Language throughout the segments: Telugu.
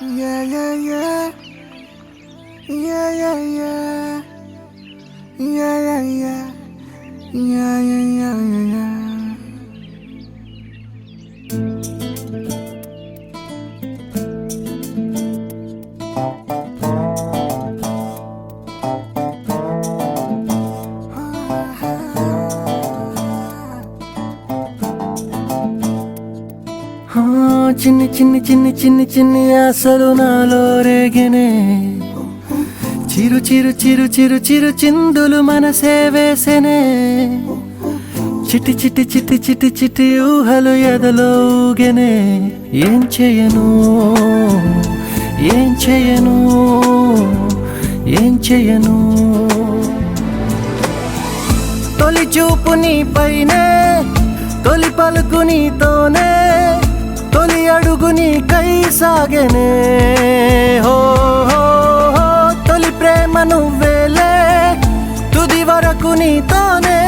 Yeah, yeah, yeah. Yeah, yeah, yeah. Yeah, yeah, yeah. Yeah, yeah, yeah, yeah, yeah. చిన్ని చిన్ని చిన్ని చిన్ని చిన్ని ఆశలు నాలో రేగనే చిరు చిరు చిరు చిరు చిరు చిందులు మనసే వేసెనే చిటి చిటి చిటి చిటి చిటి ఊహలు ఎదలో ఊగెనే ఏం చేయను ఏం చేయను ఏం చేయను తొలి చూపు నీ పైనే తొలి పలుకు నీతోనే తొలి అడుగు నీకై సాగెనే హో హో హో తొలి ప్రేమ నువ్వేలే తుది వరకు నీతోనే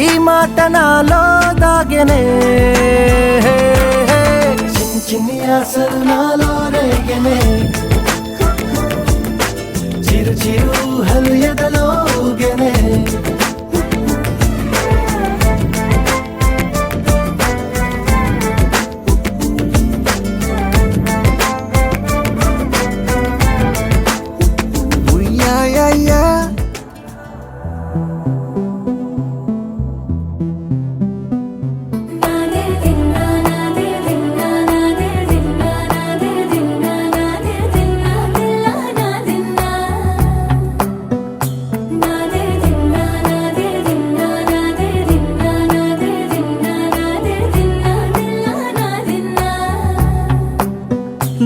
ఈ మాట నాలో దాగెనే చిన్ని చిన్ని ఆశలు నాలో రేగెనే చిరు చిరు ఊహలు ఎదలో ఊగెనే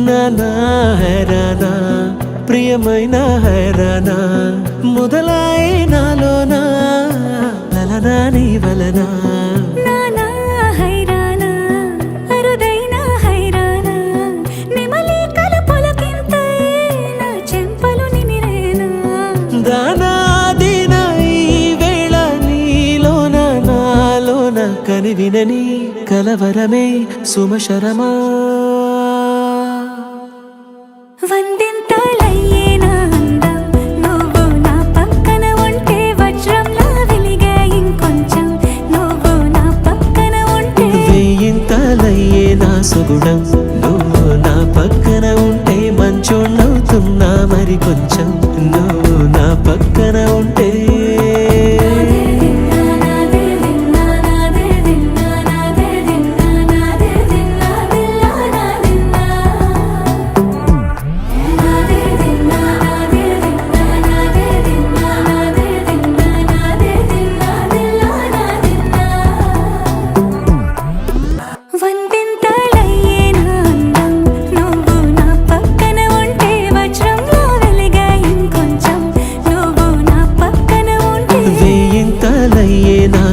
నానా హైరానా ప్రియమైన హైరానా మొదలై నాలోనా లలనా నీ వలనా నానా హైరానా అరుదైన హైరానా నెమలి కలుపులకింతై నా చెంపలు నిమిరేనా దానా దీనా ఈ వేళ నీలోన నాలోన కనివినని కలవరమే సుమశరమా వందింతలయ్యేనా అందం నువ్వు నా పక్కన ఉంటే వజ్రంలా వెలిగే ఇంకొంచెం నువ్వు నా పక్కన ఉంటే వేయింతలయ్యే నా సుగుణం నువ్వు నా పక్కన ఉంటే మంచోళ్ళవుతున్నా మరి కొంచెం నువ్వు నా పక్కన ఉంటే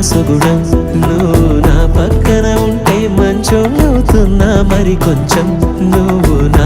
సుగుణం నువ్వు నా పక్కన ఉంటే మంచోళ్ళవుతున్నా మరి కొంచెం నువ్వు నా